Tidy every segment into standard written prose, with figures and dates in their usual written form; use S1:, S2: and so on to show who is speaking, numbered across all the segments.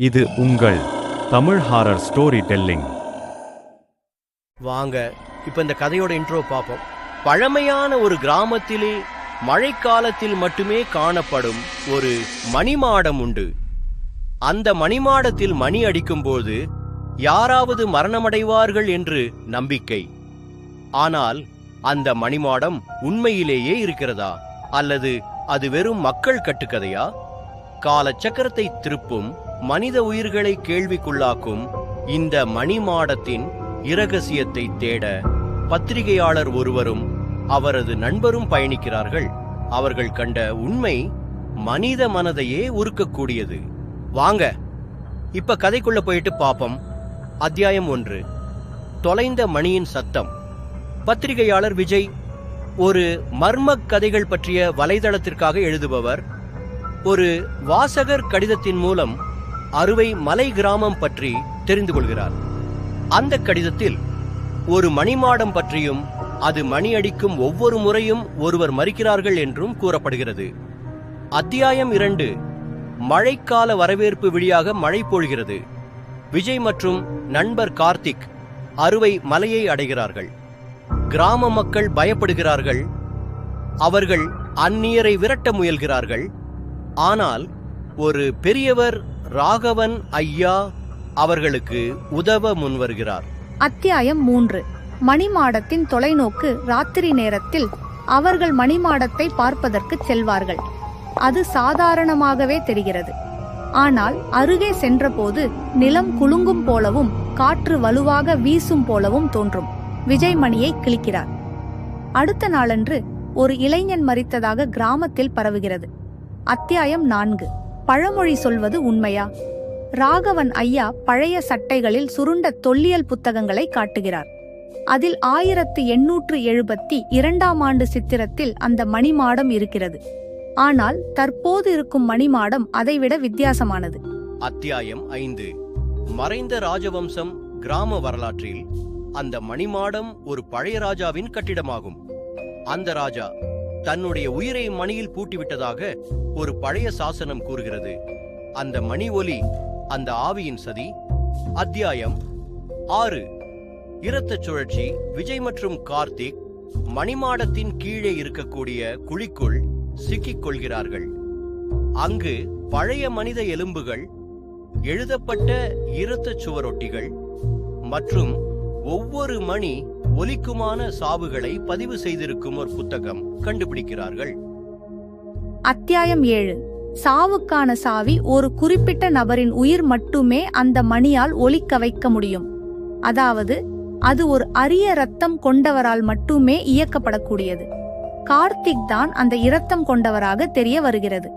S1: இது உங்கள் Tamil horror story telling.
S2: வாங்க இப்ப இந்த கதையோட இன்ட்ரோ பார்ப்போம். பழமையான ஒரு கிராமத்திலே மழைக்காலத்தில் மட்டுமே காணப்படும் ஒரு மணிமாடம் உண்டு. அந்த மணிமாடத்தில் மணி அடிக்கும்போது யாராவது மரணமடைவார்கள் என்று நம்பிக்கை. ஆனால் அந்த மணிமாடம் உண்மையிலேயே இருக்கிறதா அல்லது அது வெறும் மக்கள் கட்டுக்கதையா? காலச்சக்கரத்தை திருப்பும், மனித உயிர்களை கேள்விக்குள்ளாக்கும் இந்த மணிமாடத்தின் இரகசியத்தை தேட பத்திரிகையாளர் ஒருவரும் அவரது நண்பரும் பயணிக்கிறார்கள். அவர்கள் கண்ட உண்மை மனித மனதையே உருக்கக்கூடியது. வாங்க இப்ப கதைக்குள்ள போயிட்டு பாப்போம். அத்தியாயம் 1. தொலைந்த மணியின் சத்தம். பத்திரிகையாளர் விஜய் ஒரு மர்ம கதைகள் பற்றிய வலைதளத்திற்காக எழுதுபவர். ஒரு வாசகர் கடிதத்தின் மூலம் அறுவை மலை கிராமம் பற்றி தெரிந்து கொள்கிறார். அந்த கடிதத்தில் ஒரு மணிமாடம் பற்றியும் அது மணி அடிக்கும் ஒவ்வொரு முறையும் ஒருவர் மறிக்கிறார்கள் என்றும் கூறப்படுகிறது. அத்தியாயம் 2. மழைக்கால வரவேற்பு வழியாக மழை பொழிகிறது. விஜய் மற்றும் நண்பர் கார்த்திக் அறுவை மலையை அடைகிறார்கள். கிராம மக்கள் பயப்படுகிறார்கள். அவர்கள் அந்நியரை விரட்ட முயல்கிறார்கள். ஆனால் ஒரு பெரியவர் ராகவன் ஐயா அவர்களுக்கு உதவ முன்வருகிறார்.
S3: அத்தியாயம் 3. மணிமாடத்தின் தொலைநோக்கு. ராத்திரி நேரத்தில் அவர்கள் மணிமாடத்தை பார்ப்பதற்கு செல்வார்கள். அது சாதாரணமாகவே தெரிகிறது. ஆனால் அருகே சென்றபோது நிலம் குலுங்கும் போலவும் காற்று வலுவாக வீசும் போலவும் தோன்றும். விஜய் மணியை கிழிக்கிறார். அடுத்த நாளன்று ஒரு இளைஞன் மரித்ததாக கிராமத்தில் பரவுகிறது. அத்தியாயம் 4. பழமொழி சொல்வது உண்மையா? ராகவன் ஐயா பழைய சட்டைகளில் சுருண்ட தொல்லியல் புத்தகங்களை காட்டுகிறார். அதில் 1872ஆம் ஆண்டு சித்திரத்தில் அந்த மணிமாடம் இருக்கிறது. ஆனால் தற்போது இருக்கும் மணிமாடம் அதைவிட வித்தியாசமானது.
S2: அத்தியாயம் 5. மறைந்த ராஜவம்சம். கிராம வரலாற்றில் அந்த மணிமாடம் ஒரு பழைய ராஜாவின் கட்டிடமாகும். அந்த ராஜா தன்னுடைய உயிரை மணியில் பூட்டிவிட்டதாக ஒரு பழைய சாசனம் கூறுகிறது. அந்த மணி ஒலி அந்த ஆவியின் சதி. அத்தியாயம் 6. இரத்தச் சுழற்சி. விஜய் மற்றும் கார்த்திக் மணிமாடத்தின் கீழே இருக்கக்கூடிய குழிக்குள் சிக்கிக் கொள்கிறார்கள். அங்கு பழைய மனித எலும்புகள், எழுதப்பட்ட இரத்தச் சுவரொட்டிகள் மற்றும் ஒவ்வொரு மணி ஒலிக்குமான சாவுகளை பதிவு செய்திருக்கும் ஒரு புத்தகம் கண்டுபிடிக்கிறார்கள்.
S3: அத்தியாயம் 7. சாவுக்கான சாவி. ஒரு குறிப்பிட்ட நபரின் உயிர் மட்டுமே அந்த மணியால் ஒலிக்க வைக்க முடியும். அதாவது அது ஒரு அரிய இரத்தம் கொண்டவரால் மட்டுமே இயக்கப்படக்கூடியது. கார்த்திக் தான் அந்த இரத்தம் கொண்டவராக தெரிய வருகிறது.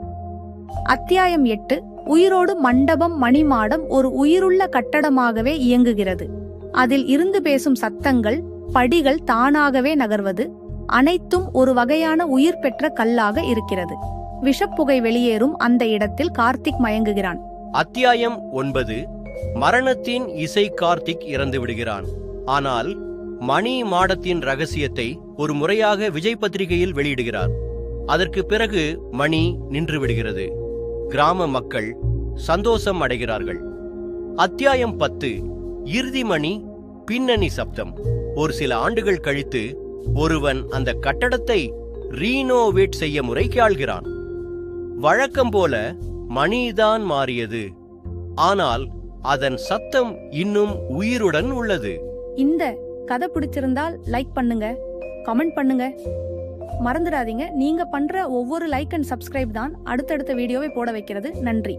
S3: அத்தியாயம் 8. உயிரோடு மண்டபம். மணிமாடம் ஒரு உயிருள்ள கட்டடமாகவே இயங்குகிறது. அதில் இருந்து பேசும் சத்தங்கள், படிகள் தானாகவே நகர்வது, அனைத்தும் ஒரு வகையான உயிர் பெற்ற கல்லாக இருக்கிறது. விஷப்புகை வெளியேறும் அந்த இடத்தில் கார்த்திக் மயங்குகிறான்.
S2: அத்தியாயம் 9. மரணத்தின் இசை. கார்த்திக் இறந்து விடுகிறான். ஆனால் மணி மாடத்தின் ரகசியத்தை ஒரு முறையாக விஜய் பத்திரிகையில் வெளியிடுகிறார். அதற்கு பிறகு மணி நின்று விடுகிறது. கிராம மக்கள் சந்தோஷம் அடைகிறார்கள். அத்தியாயம் 10. இறுதி மணி. பின்னணி சப்தம். ஒரு சில ஆண்டுகள் கழித்து ஒருவன் அந்த கட்டடத்தை ரீனோவேட் செய்ய முறைக்கு ஆள்கிறான். வழக்கம் போல மணிதான் மாறியது. ஆனால் அதன் சத்தம் இன்னும் உயிருடன் உள்ளது.
S3: இந்த கதை பிடிச்சிருந்தால் லைக் பண்ணுங்க, கமெண்ட் பண்ணுங்க. மறந்துடாதீங்க, நீங்க பண்ற ஒவ்வொரு லைக் அண்ட் சப்ஸ்கிரைப் தான் அடுத்தடுத்த வீடியோவை போட வைக்கிறது. நன்றி.